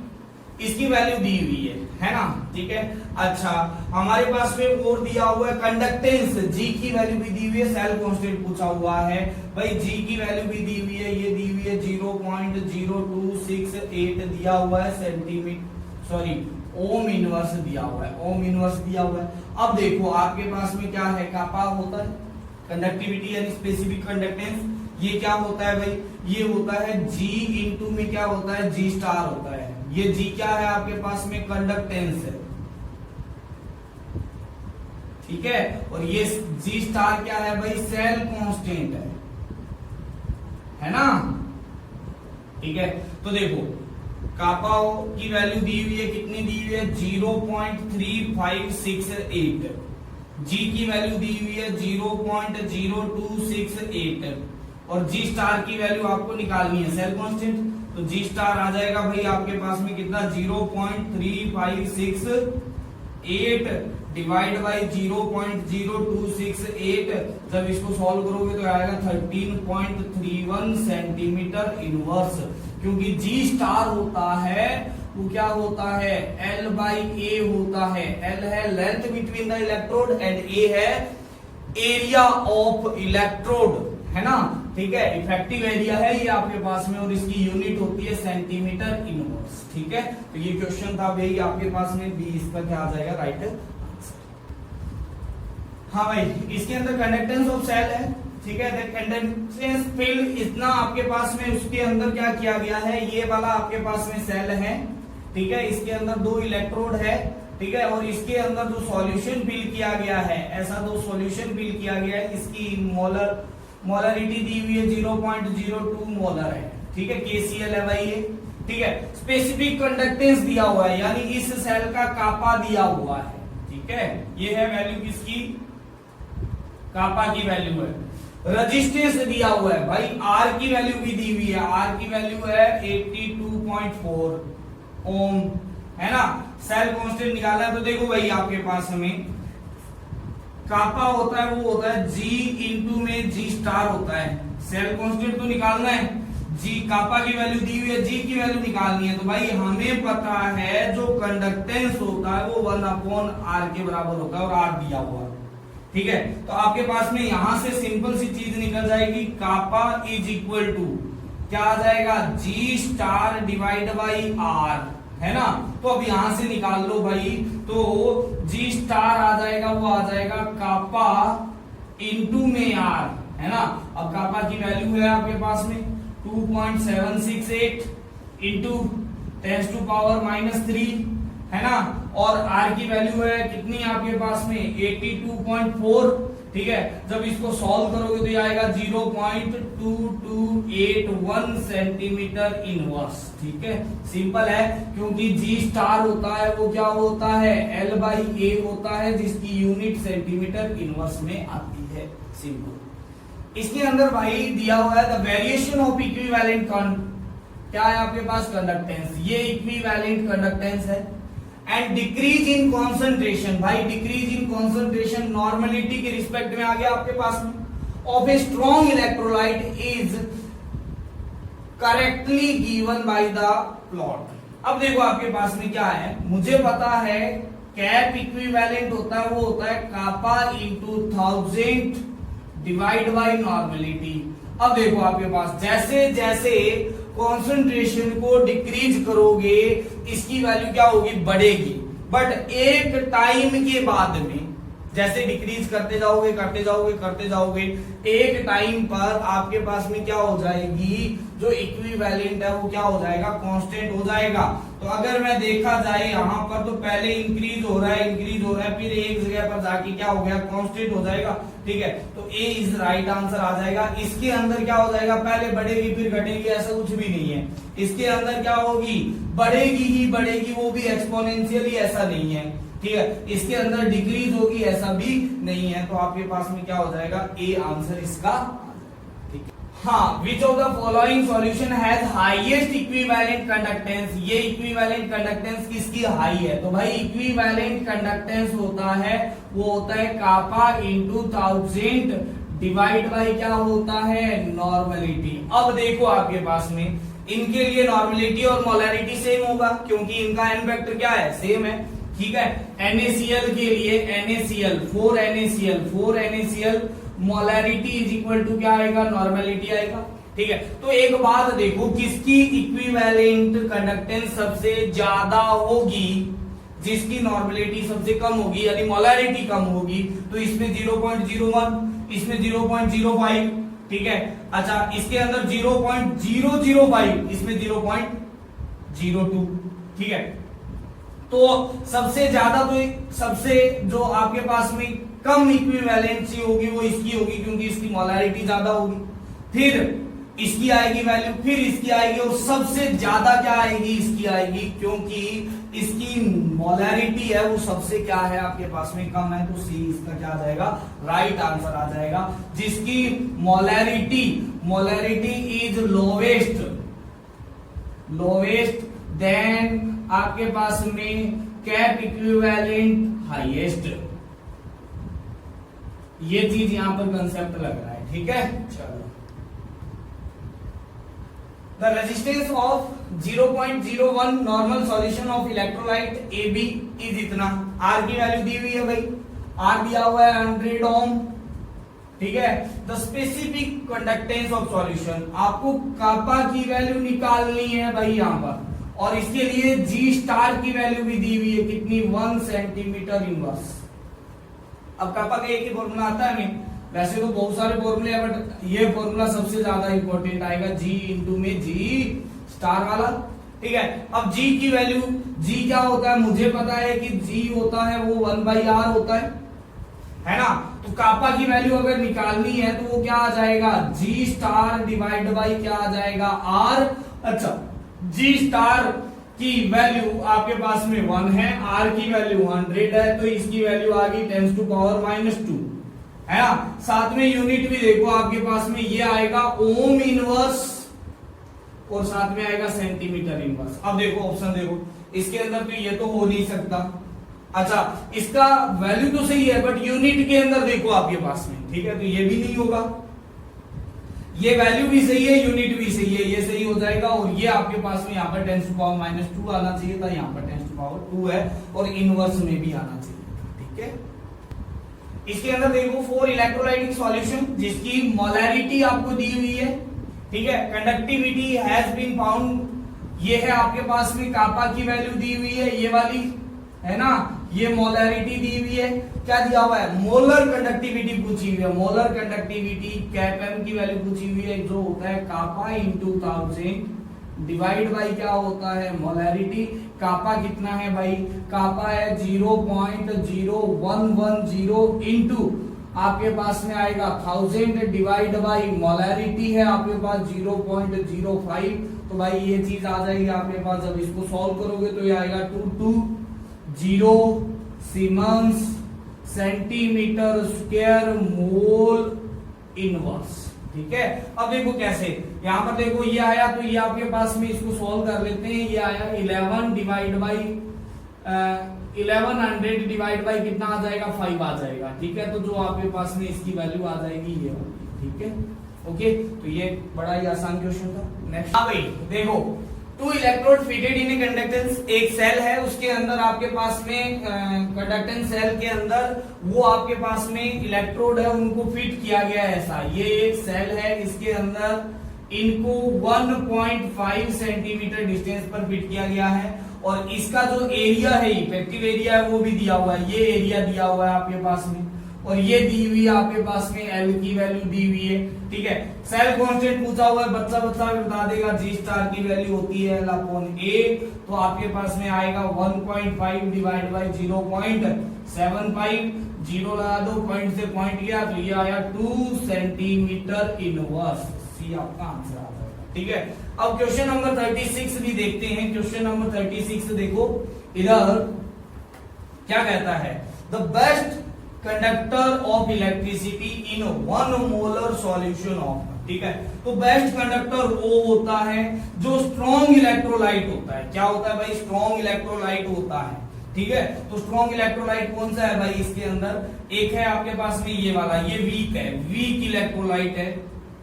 इसकी वैल्यू दी हुई है ना, ठीक है। अच्छा हमारे पास में और दिया हुआ है कंडक्टेंस, जी की वैल्यू भी दी हुई है, सेल कांस्टेंट पूछा हुआ है भाई, जी की वैल्यू भी दी हुई है, ये दी हुई है 0.0268 दिया हुआ है सेंटीमीटर, सॉरी ओम इनवर्स दिया हुआ है, ओम इनवर्स दिया हुआ है। अब देखो आपके पास में क्या है, कापा होता है कंडक्टिविटी यानी स्पेसिफिक कंडक्टेंस, ये क्या होता है भाई, ये होता है जी इंटू में क्या होता है, जी स्टार होता है। ये जी क्या है आपके पास में, कंडक्टेंस है, ठीक है। और ये जी स्टार क्या है भाई, सेल कांस्टेंट है ना, ठीक है। तो देखो कापा की वैल्यू दी हुई है, कितनी दी हुई है, 0.3568, जी की वैल्यू दी हुई है 0.0268 और जी स्टार की वैल्यू आपको निकालनी है सेल कांस्टेंट। तो जी स्टार आ जाएगा भाई आपके पास में कितना, 0.3568 डिवाइड बाई 0.0268, जब इसको सॉल्व करोगे तो आएगा 13.31 सेंटीमीटर इनवर्स, क्योंकि जी स्टार होता है वो क्या होता है, L बाई ए होता है। L है length between the electrode and A है एरिया ऑफ इलेक्ट्रोड, है ना, ठीक है। इफेक्टिव एरिया है ये आपके पास में और इसकी यूनिट होती है सेंटीमीटर इनवर्स, ठीक है। तो ये क्वेश्चन था भाई आपके पास में बी, इसका क्या आ जाएगा राइट आंसर। हाँ भाई इसके अंदर कंडक्टेंस ऑफ सेल है, ठीक है। कंडक्टेंस फील्ड इतना आपके पास में, उसके अंदर क्या किया गया है, ये वाला आपके पास में सेल है, ठीक है। इसके अंदर 2 इलेक्ट्रोड है, ठीक है। और इसके अंदर जो सॉल्यूशन फिल किया गया है, ऐसा 2 सॉल्यूशन फिल किया गया है, इसकी मोलरिटी दी हुई है 0.02 मोलर है, ठीक है। KCl है भाई ये, ठीक है। स्पेसिफिक कंडक्टेंस दिया हुआ है, यानी इस सेल का कापा दिया हुआ है, ठीक है। ये है वैल्यू किसकी, कापा की वैल्यू है। रेजिस्टेंस दिया हुआ है भाई, आर की वैल्यू भी दी हुई है, आर की वैल्यू है 82.4 ओम, है ना। सेल कांस्टेंट निकाला है तो देखो भाई आपके पास हमें कापा होता है, वो होता है जी इंटू में जी स्टार होता है। सेल कांस्टेंट तो निकालना है, जी कापा की वैल्यू दी हुई है, जी की वैल्यू निकालनी है। तो भाई हमें पता है जो कंडक्टेंस होता है वो 1/r के बराबर होता है और आर दिया हुआ है, ठीक है। तो आपके पास में यहां से सिंपल सी चीज निकल जाएगी, कापा इज इक्वल टू क्या आ जाएगा, जी स्टार डिवाइड बाई आर, है ना। तो अब यहां से निकाल लो भाई, तो जी स्टार आ जाएगा, वो आ जाएगा कापा इंटू में आर, है ना। अब कापा की वैल्यू है आपके पास में 2.768 इंटू 10⁻³ है ना, और आर की वैल्यू है कितनी आपके पास में 82.4, ठीक है। जब इसको सॉल्व करोगे तो ये आएगा 0.2281 सेंटीमीटर इनवर्स, ठीक है। सिंपल है, क्योंकि जी स्टार होता है वो क्या होता है, L बाई ए होता है, जिसकी यूनिट सेंटीमीटर इनवर्स में आती है, सिंपल। इसके अंदर भाई दिया हुआ है द वेरिएशन ऑफ इक्विवेलेंट क्या है आपके पास, कंडक्टेंस, ये इक्विवेलेंट कंडक्टेंस है। एंड डिक्रीज इन कॉन्सेंट्रेशन, भाई डिक्रीज इन कॉन्सेंट्रेशन नॉर्मलिटी के रिस्पेक्ट में आ गया आपके पास में, of a strong electrolyte is correctly given by the plot. अब देखो आपके पास में क्या है, मुझे पता है कैप इक्विवेलेंट होता है, वो होता है kappa into 1000 divide by normality. अब देखो आपके पास जैसे जैसे कॉन्सेंट्रेशन को डिक्रीज करोगे इसकी वैल्यू क्या होगी, बढ़ेगी। बट एक टाइम के बाद में जैसे डिक्रीज करते जाओगे करते जाओगे करते जाओगे, एक टाइम पर आपके पास में क्या हो जाएगी, जो इक्विवेलेंट है वो क्या हो जाएगा, कांस्टेंट हो जाएगा। तो अगर मैं देखा जाए यहाँ पर तो पहले इंक्रीज हो रहा है, फिर एक जगह पर जाके क्या हो गया, कांस्टेंट हो जाएगा, ठीक है। तो ए इज राइट आंसर आ जाएगा। इसके अंदर क्या हो जाएगा, पहले बढ़ेगी फिर घटेगी, ऐसा कुछ भी नहीं है। इसके अंदर क्या होगी, बढ़ेगी ही बढ़ेगी, वो भी एक्सपोनेंशियली, ऐसा नहीं है, ठीक है। इसके अंदर डिक्रीज होगी, ऐसा भी नहीं है। तो आपके पास में क्या हो जाएगा, ए आंसर इसका, ठीक है। हाँ, which of the following solution has highest equivalent conductance, ये इक्विवेलेंट कंडक्टेंस किसकी हाई है, तो भाई इक्विवेलेंट कंडक्टेंस होता है, वो होता है कापा इंटू 1000 डिवाइड बाई क्या होता है, नॉर्मलिटी। अब देखो आपके पास में इनके लिए नॉर्मलिटी और मोलैरिटी सेम होगा, क्योंकि इनका एन वेक्टर क्या है, सेम है, ठीक है। NaCl के लिए NaCl 4 NaCl molarity is equal to क्या आएगा, नॉर्मलिटी आएगा, ठीक है। तो एक बात देखो, किसकी इक्विवेलेंट कंडक्टेंस सबसे ज्यादा होगी, जिसकी नॉर्मलिटी सबसे कम होगी, यानी मोलैरिटी कम होगी। तो इसमें 0.01, इसमें 0.05, ठीक है। अच्छा, इसके अंदर 0.005, इसमें 0.02, ठीक है। तो सबसे ज्यादा, तो सबसे जो आपके पास में कम इक्विवेलेंसी होगी वो इसकी होगी, क्योंकि इसकी मोलैरिटी ज्यादा होगी। फिर इसकी आएगी वैल्यू, फिर इसकी आएगी, और सबसे ज्यादा क्या आएगी, इसकी आएगी, क्योंकि इसकी मोलैरिटी है वो सबसे क्या है आपके पास में कम है। तो सी इसका क्या आ जाएगा, राइट आंसर आ जाएगा। जिसकी मोलैरिटी इज लोवेस्ट देन आपके पास में कैप इक्विवेलेंट हाईएस्ट। ये चीज यहां पर कंसेप्ट लग रहा है, ठीक है। चलो, the resistance of 0.01 normal solution of electrolyte AB is इतना, आर की वैल्यू दी हुई है भाई, आर दिया हुआ है 100 ओम, ठीक है। The specific conductance of solution, आपको कापा की वैल्यू निकालनी है भाई यहां पर, और इसके लिए जी स्टार की वैल्यू भी दी हुई है, कितनी, 1 सेंटीमीटर इनवर्स। अब कापा का एक ही फॉर्मूला आता है हमें, वैसे तो बहुत सारे फॉर्मूले हैं, बट ये फॉर्मूला सबसे ज्यादा इंपॉर्टेंट आएगा, जी इंटू में जी स्टार वाला, ठीक है। अब जी की वैल्यू, जी क्या होता है, मुझे पता है कि जी होता है वो 1/r होता है ना। तो कापा की वैल्यू अगर निकालनी है तो वो क्या आ जाएगा, जी स्टार डिवाइड बाई क्या आ जाएगा, आर। अच्छा, जी स्टार की वैल्यू आपके पास में 1 है, आर की वैल्यू 100 है, तो इसकी वैल्यू आ गई 10⁻², है ना। साथ में यूनिट भी देखो आपके पास में ये आएगा ओम इनवर्स और साथ में आएगा सेंटीमीटर इनवर्स। अब देखो ऑप्शन देखो, इसके अंदर तो ये तो हो नहीं सकता। अच्छा, इसका वैल्यू तो सही है बट यूनिट के अंदर देखो आपके पास में, ठीक है, तो ये भी नहीं होगा। ये वैल्यू भी सही है, यूनिट भी सही है, ये सही हो जाएगा। और ये आपके पास में यहाँ पर 10⁻⁻2 आना चाहिए था, यहाँ पर 10⁻2 है और इनवर्स में भी आना चाहिए, ठीक है। इसके अंदर देखो 4 इलेक्ट्रोलाइटिक सॉल्यूशन जिसकी मोलैरिटी आपको दी हुई है, ठीक है। कंडक्टिविटी हैज बीन फाउंड, ये है आपके पास में कापा की वैल्यू दी हुई है, ये वाली है ना। ये मोलैरिटी दी हुई है, क्या दिया हुआ है, मोलर कंडक्टिविटी पूछी हुई है। मोलर कंडक्टिविटी कैप एम की वैल्यू पूछी हुई है, जो होता है कापा इंटू 1000 डिवाइड बाई क्या होता है मोलैरिटी। कापा कितना है भाई, कापा है 0.0110 इंटू आपके पास में आएगा 1000 डिवाइड बाई मोलैरिटी है आपके पास 0.05। तो भाई ये चीज आ जाएगी आपके पास, जब इसको सॉल्व करोगे तो ये आएगा 220 siemens centimetre square mole inverse, ठीक है। अब देखो कैसे, यहां पर देखो ये आया तो ये आपके पास में इसको सॉल्व कर लेते हैं। ये आया 11 डिवाइड बाई 1100 डिवाइड बाई कितना आ जाएगा 5 आ जाएगा, ठीक है। तो जो आपके पास में इसकी वैल्यू आ जाएगी ये होगी, ठीक है, ओके। तो ये बड़ा ही आसान क्वेश्चन था। नेक्स्ट भाई देखो, 2 इलेक्ट्रोड फिटेड इन कंडक्टेंस, एक सेल है उसके अंदर आपके पास में कंडक्टेंस सेल के अंदर वो आपके पास में इलेक्ट्रोड है उनको फिट किया गया है ऐसा। ये एक सेल है, इसके अंदर इनको 1.5 सेंटीमीटर डिस्टेंस पर फिट किया गया है और इसका जो एरिया है इफेक्टिव एरिया है वो भी दिया हुआ है, ये एरिया दिया हुआ है आपके पास में और ये दी हुई है आपके पास में एल की वैल्यू दी हुई है, ठीक है। सेल कांस्टेंट पूछा हुआ है, बच्चा बता देगा जी स्टार की वैल्यू होती है L/A, तो आपके पास में आएगा 1.5 डिवाइड बाई 0.75, 0 लगा दो, पॉइंट से पॉइंट गया तो ये आया 2 सेंटीमीटर इनवर्स। सी आपका आंसर आ जाएगा, ठीक है। अब क्वेश्चन नंबर 36 भी देखते हैं। क्वेश्चन नंबर 36 देखो, इधर क्या कहता है, the best conductor of electricity in 1 molar solution of, ठीक है। तो बेस्ट कंडक्टर वो होता है जो स्ट्रॉन्ग इलेक्ट्रोलाइट होता है। क्या होता है भाई, स्ट्रॉन्ग इलेक्ट्रोलाइट होता है, ठीक है। तो स्ट्रॉन्ग इलेक्ट्रोलाइट कौन सा है भाई, इसके अंदर एक है आपके पास में ये वाला, ये वीक है, वीक इलेक्ट्रोलाइट है,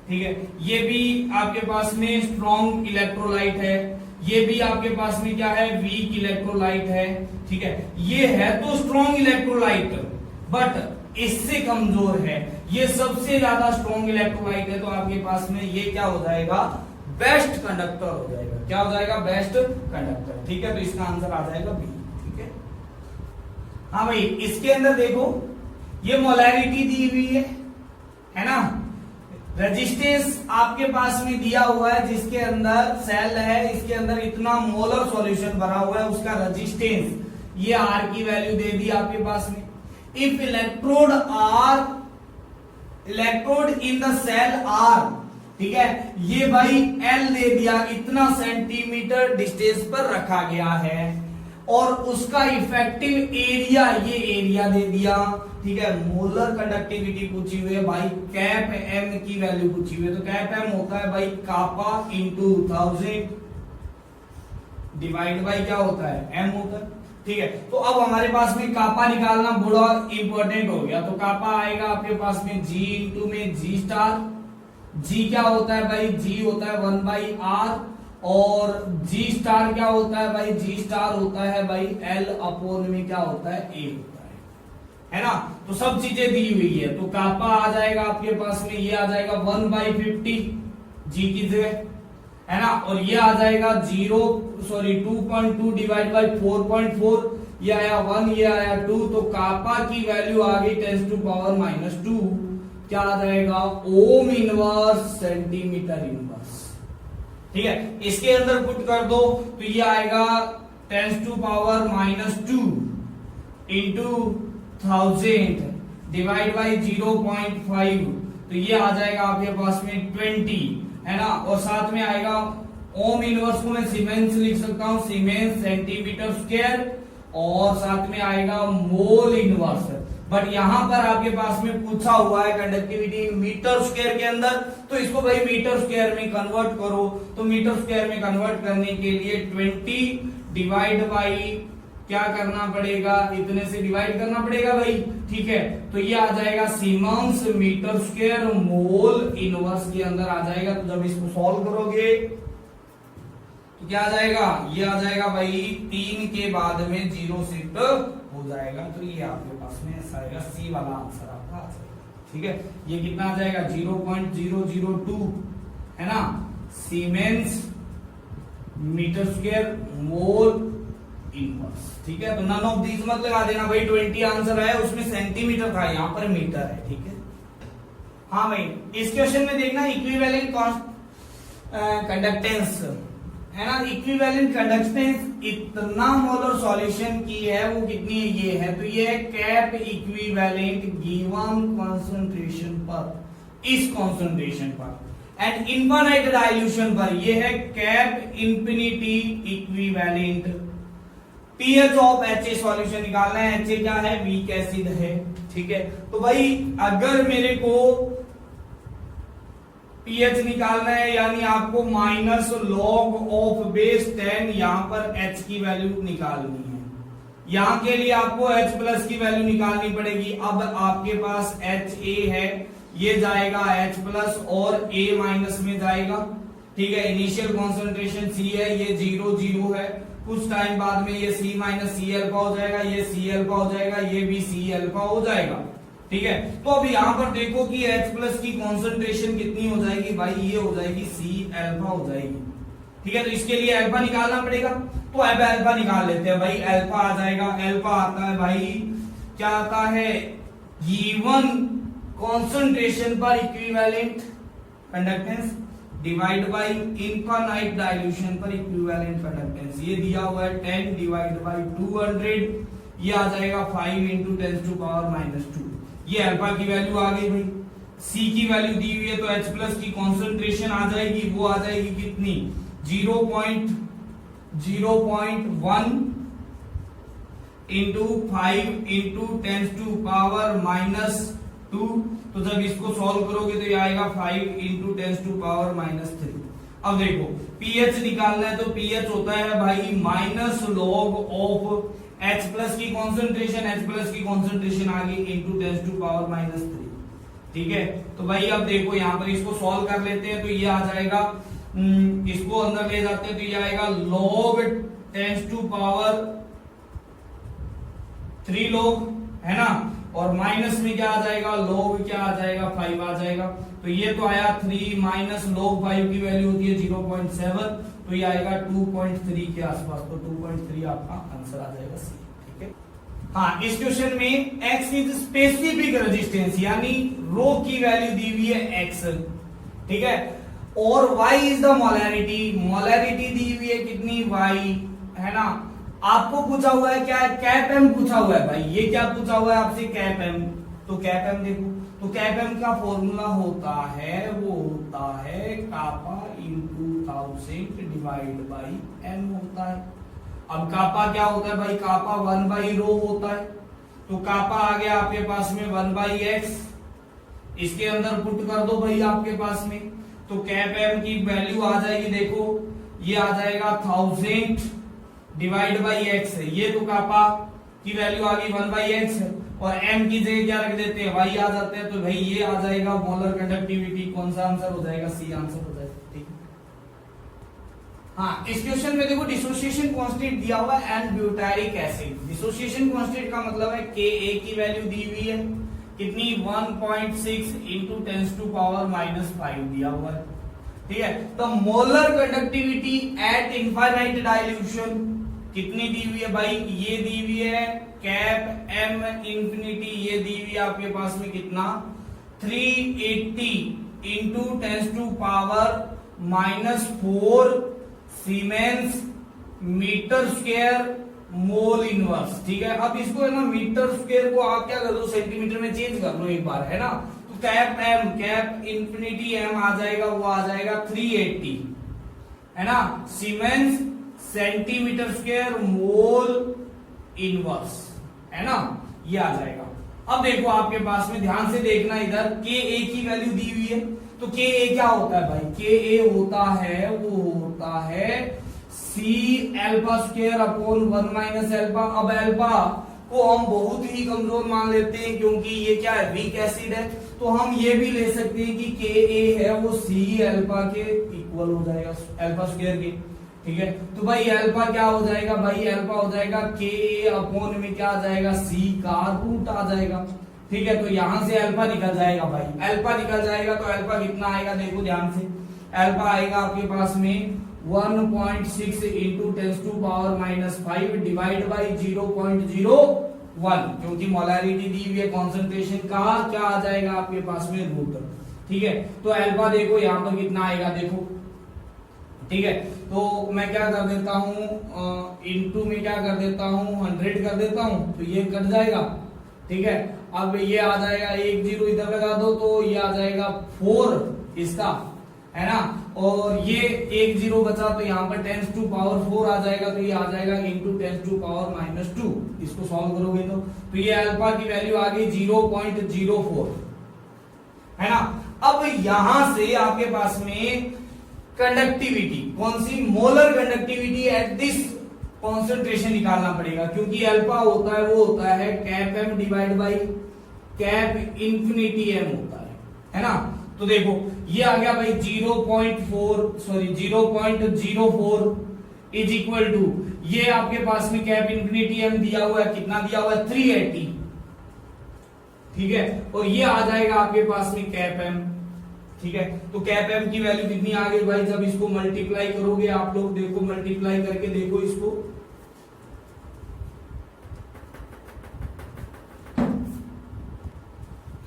ठीक है। ये भी आपके पास में स्ट्रॉन्ग इलेक्ट्रोलाइट है, ये भी आपके पास में क्या है, वीक इलेक्ट्रोलाइट है, ठीक है। ये है तो स्ट्रॉन्ग इलेक्ट्रोलाइट बट इससे कमजोर है, ये सबसे ज्यादा स्ट्रॉन्ग इलेक्ट्रोलाइट है, तो आपके पास में ये क्या हो जाएगा, बेस्ट कंडक्टर हो जाएगा। क्या हो जाएगा, बेस्ट कंडक्टर, ठीक है। तो इसका आंसर आ जाएगा बी, ठीक है। हाँ भाई, इसके अंदर देखो ये मोलैरिटी दी हुई है ना। रेजिस्टेंस आपके पास में दिया हुआ है, जिसके अंदर सेल है, इसके अंदर इतना मोलर सॉल्यूशन भरा हुआ है, उसका रेजिस्टेंस ये आर की वैल्यू दे दी आपके पास में। If electrode in the cell are, ठीक है, ये भाई एल दे दिया, इतना सेंटीमीटर डिस्टेंस पर रखा गया है और उसका इफेक्टिव एरिया ये एरिया दे दिया, ठीक है। मोलर कंडक्टिविटी पूछी हुई है भाई, कैप एम की वैल्यू पूछी हुई है, तो कैप एम होता है भाई कापा इंटू 1000 डिवाइड बाई क्या होता है, एम होता है, ठीक है। तो अब हमारे पास में कापा निकालना बड़ा इंपॉर्टेंट हो गया। तो कापा आएगा आपके पास में जी इंटू में जी स्टार। जी क्या होता है भाई, जी होता है 1/r और जी स्टार क्या होता है भाई, जी स्टार होता है भाई L/, में क्या होता है, A होता है ना। तो सब चीजें दी हुई है, तो कापा आ जाएगा आपके पास में, ये आ जाएगा 1/50 जी की जगह, है ना। और ये आ जाएगा 2.2 डिवाइड बाई 4.4, ये आया 1, ये आया 2, तो कापा की वैल्यू आ गई 10⁻², क्या आ जाएगा, ओम इनवर्स सेंटीमीटर इनवर्स, ठीक है। इसके अंदर पुट कर दो तो ये आएगा 10⁻² इंटू 1000 डिवाइड बाई 0.5, तो ये आ जाएगा आपके पास में 20, है ना। और साथ में आएगा ओम इनवर्स को मैं सीमेंस लिख सकता हूं, सीमेंस सेंटीमीटर स्क्वायर, और साथ में आएगा मोल इनवर्स। बट यहां पर आपके पास में पूछा हुआ है कंडक्टिविटी इन मीटर स्क्वायर के अंदर, तो इसको भाई मीटर स्क्वायर में कन्वर्ट करो। तो मीटर स्क्वायर में कन्वर्ट करने के लिए 20 डिवाइड बाई क्या करना पड़ेगा, इतने से डिवाइड करना पड़ेगा भाई, ठीक है। तो ये आ जाएगा siemens metre square mole inverse के अंदर आ जाएगा। तो जब इसको सॉल्व करोगे तो क्या आ जाएगा, ये आ जाएगा भाई 3 के बाद में 0 शिफ्ट हो जाएगा। तो ये आपके पास में ऐसा आएगा, सी वाला आंसर आपका आ जाएगा, ठीक है। ये कितना आ जाएगा 0.002 है ना, siemens metre square mole inverse, ठीक है। तो नन ऑफ दीज मत लगा देना भाई, 20 आंसर है, उसमें सेंटीमीटर था, यहां पर मीटर है, ठीक है। हाँ भाई, इस क्वेश्चन में देखना इक्विवेलेंट कंडक्टेंस है ना, इक्विवेलेंट कंडक्टेंस इतना मोलर सॉल्यूशन की है, वो कितनी है, ये है। तो ये है कैप इक्विवेलेंट गिवन कंसंट्रेशन पर, इस कंसंट्रेशन पर एंड इनफाइनाइट डाइल्यूशन पर ये है cap infinity equivalent. PH of H solution निकालना है, एच क्या है, वीक एसिड है, ठीक है। तो भाई अगर मेरे को पीएच निकालना है, यानी आपको माइनस लॉग ऑफ बेस 10 यहां पर एच की वैल्यू निकालनी है। यहां के लिए आपको एच प्लस की वैल्यू निकालनी पड़ेगी। अब आपके पास एच ए है, ये जाएगा एच प्लस और ए माइनस में जाएगा, ठीक है। इनिशियल कॉन्सेंट्रेशन सी है, ये 0 है, कुछ टाइम बाद में ये सी माइनस सी अल्फा हो जाएगा, ये सी अल्फा हो जाएगा, ये भी सी अल्फा हो जाएगा, ठीक है। तो अब यहां पर देखो कि H प्लस की कॉन्सेंट्रेशन कितनी हो जाएगी भाई, ये हो जाएगी सी अल्फा हो जाएगी, ठीक है। तो इसके लिए अल्फा निकालना पड़ेगा, तो अब अल्फा निकाल लेते हैं भाई। अल्फा आ जाएगा, अल्फा आता है भाई, क्या आता है, गिवन कॉन्सेंट्रेशन पर equivalent conductance divide by infinite dilution पर इक्विवेलेंट कंडक्टेंस। ये दिया हुआ है 10 डिवाइड बाई 200, ये आ जाएगा 5 इंटू 10⁻²। ये अल्फा की वैल्यू आ गई भाई। सी की वैल्यू दी हुई है, तो H प्लस की कॉन्सेंट्रेशन आ जाएगी, वो आ जाएगी कितनी, 0.01 इंटू 5 इंटू 10⁻²। तो जब इसको सॉल्व करोगे तो ये आएगा 5 इंटू 10⁻³ अब देखो पीएच निकालना है, तो पीएच होता है भाई minus log of H plus की कॉन्सेंट्रेशन, H प्लस की कॉन्सेंट्रेशन आ गई इंटू 10⁻³, ठीक है। तो भाई अब देखो यहाँ पर इसको सॉल्व कर लेते हैं, तो ये आ जाएगा, इसको अंदर ले जाते हैं तो ये आएगा log 10⁻³ log, है ना, और माइनस में क्या आ जाएगा, log क्या आ जाएगा, 5 आ जाएगा। तो ये तो आया 3 माइनस log 5 की वैल्यू होती है 0.7, तो ये आएगा 2.3 के आसपास। तो 2.3 आपका आंसर आ जाएगा सी, ठीक है। हाँ, इस क्वेश्चन में x इज स्पेसिफिक रेजिस्टेंस, यानी रो की वैल्यू दी हुई है x, ठीक है, और y is the molarity, molarity दी हुई है कितनी, y, है ना। आपको पूछा हुआ है क्या, कैप एम पूछा हुआ है भाई, ये क्या पूछा हुआ है आपसे, कैप एम। तो कैप एम देखो, तो कैप एम का फॉर्मूला होता है, वो होता है kappa into 1000 divide by M होता है। अब कापा क्या होता है भाई, कापा 1/रो होता है, तो कापा आ गया आपके पास में 1/x, इसके अंदर पुट कर दो भाई आपके पास में, तो कैप एम की वैल्यू आ जाएगी, देखो ये आ जाएगा 1000 डिवाइड बाई एक्स, ये तो कापा की वैल्यू आ गई 1/x, और m की जगह क्या रख देते हैं, y आ जाते हैं, तो भाई ये आ जाएगा मोलर कंडक्टिविटी, कौन सा आंसर हो जाएगा, सी आंसर हो जाएगा, ठीक है। हाँ, इस क्वेश्चन में देखो डिसोसिएशन कांस्टेंट दिया हुआ है and butyric acid. Dissociation constant का मतलब है Ka की वैल्यू दी हुई है कितनी, 1.6 इंटू 10⁻⁻5 दिया हुआ है, ठीक है। तो molar conductivity eight infinite dilution कितनी दी हुई है भाई, ये दी हुई है कैप एम इंफिनिटी, ये दी हुई है आपके पास में कितना, 380 into 10⁻⁻4 siemens metre square mole inverse, ठीक है। अब इसको है ना मीटर स्क्वायर को आप क्या कर दो, सेंटीमीटर में चेंज कर लो एक बार, है ना। तो cap M, cap infinity M आ जाएगा, वो आ जाएगा 380, है ना, siemens centimetre square mole inverse, है ना, ये आ जाएगा। अब देखो आपके पास में ध्यान से देखना इधर के ए की वैल्यू दी हुई है, तो के ए क्या होता है भाई, के ए होता है वो होता है C alpha square upon 1 minus alpha. अब एल्फा को हम बहुत ही कमजोर मान लेते हैं क्योंकि ये क्या है, वीक एसिड है, तो हम ये भी ले सकते हैं कि के ए है वो सी एल्फा के इक्वल हो जाएगा, एल्फा स्क्वायर के। ठीक है, तो भाई एल्फा क्या हो जाएगा भाई, एल्फा हो जाएगा के ए अपॉन में क्या आ जाएगा, सी का रूट आ जाएगा। ठीक है, तो यहां से अल्फा निकल जाएगा भाई, अल्फा निकल जाएगा तो अल्फा कितना आएगा, देखो ध्यान से, अल्फा आएगा आपके पास में 1.6 इंटू 10⁻⁻5 डिवाइड बाई 0.01, क्योंकि मोलैरिटी दी हुई है कॉन्सेंट्रेशन का, क्या आ जाएगा आपके पास में रूट। ठीक है, तो अल्फा देखो यहाँ पर कितना आएगा, देखो। ठीक है, तो मैं क्या कर देता हूँ, इंटू में क्या कर देता हूँ, 100 कर देता हूँ, तो ये कट जाएगा। ठीक है, अब ये आ जाएगा 1 0 इधर लगा दो तो ये आ जाएगा 4 इसका, है ना, और ये 1 0 बचा तो यहाँ पर 10⁻⁴ आ जाएगा, तो ये आ जाएगा इंटू 10⁻⁻2। इसको सॉल्व करोगे तो ये अल्फा की वैल्यू आ गई 0.04, है ना। अब यहां से आपके पास में कंडक्टिविटी, कौन सी, molar conductivity at this concentration निकालना पड़ेगा, क्योंकि अल्फा होता है वो होता है cap M divide by cap infinity M होता है ना। तो देखो ये आ गया भाई 0.04 इज इक्वल टू, ये आपके पास में कैप इंफिनिटी एम दिया हुआ है, कितना दिया हुआ है, 380। ठीक है, और ये आ जाएगा आपके पास में कैप एम। ठीक है, तो कैप एम की वैल्यू कितनी आ गई भाई, जब इसको मल्टीप्लाई करोगे आप लोग, देखो मल्टीप्लाई करके देखो इसको,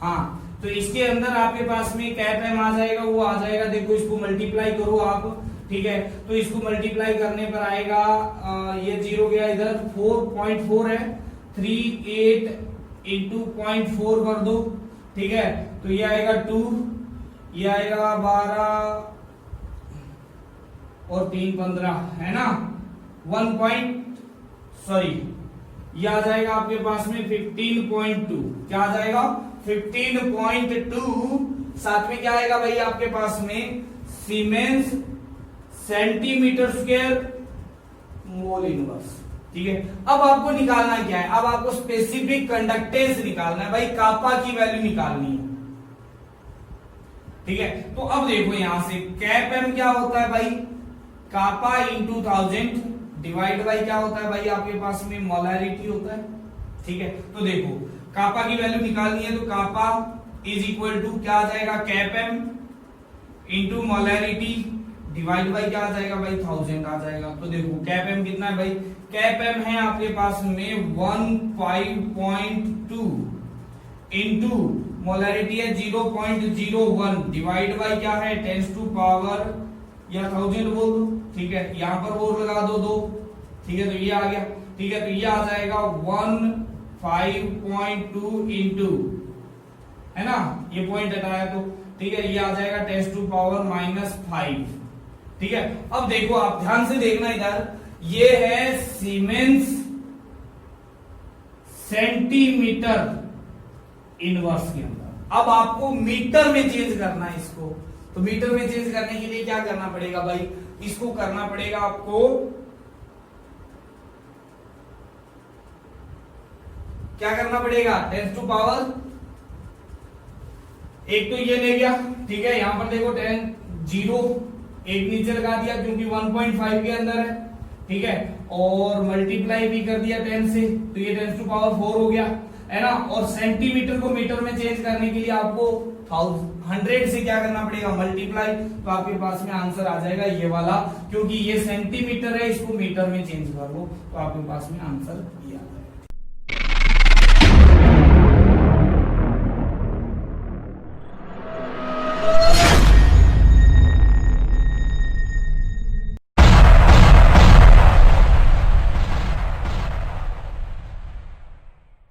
हाँ, तो इसके अंदर आपके पास में कैप एम आ जाएगा, वो आ जाएगा, देखो इसको मल्टीप्लाई करो आप। ठीक है, तो इसको मल्टीप्लाई करने पर आएगा, ये 0 गया इधर, 4.4 है, 38 इंटू 0.4 कर दो। ठीक है, तो ये आएगा 2, ये आएगा 12 और 3 15, है ना, 1 ये आ जाएगा आपके पास में 15.2, क्या आ जाएगा 15.2, साथ में क्या आएगा भाई आपके पास में siemens centimetre square mole inverse. ठीक है, अब आपको निकालना क्या है, अब आपको स्पेसिफिक कंडक्टेंस निकालना है भाई, कापा की वैल्यू निकालनी है। ठीक है, तो अब देखो यहां से कैप एम क्या होता है भाई, कापा इंटू 1000 डिवाइड बाई क्या होता है भाई आपके पास में मोलैरिटी होता है। ठीक है, तो देखो कापा की वैल्यू निकालनी है, तो कापा इज इक्वल टू क्या आ जाएगा, cap M into molarity divide by क्या आ जाएगा भाई 1000 आ जाएगा। तो देखो कैप एम कितना है भाई, कैप एम है आपके पास में 15.2 इंटू मोलैरिटी है 0.01 डिवाइड बाई क्या है 10 टू पावर या 1000 बोल दो। ठीक है, यहां पर और लगा दो 2। ठीक है, तो ये आ गया। ठीक है, तो ये आ जाएगा 15.2 इंटू, है ना, ये पॉइंट हटाया तो। ठीक है, ये आ जाएगा 10 टू पावर -5। ठीक है, अब देखो आप ध्यान से देखना इधर, ये है सीमेंस सेंटीमीटर इनवर्स के अंदर। अब आपको मीटर में चेंज करना है इसको, तो मीटर में चेंज करने के लिए क्या करना पड़ेगा भाई, इसको करना पड़ेगा आपको, क्या करना पड़ेगा 10 टू पावर, एक तो ये ले गया। ठीक है, यहां पर देखो 10 0 एक नीचे लगा दिया क्योंकि 1.5 के अंदर है। ठीक है, और मल्टीप्लाई भी कर दिया 10 से, तो ये 10 टू पावर 4 हो गया, है ना। और सेंटीमीटर को मीटर में चेंज करने के लिए आपको 100 से क्या करना पड़ेगा, मल्टीप्लाई, तो आपके पास में आंसर आ जाएगा ये वाला, क्योंकि ये सेंटीमीटर है, इसको मीटर में चेंज कर लो तो आपके पास में आंसर ये आ जाएगा।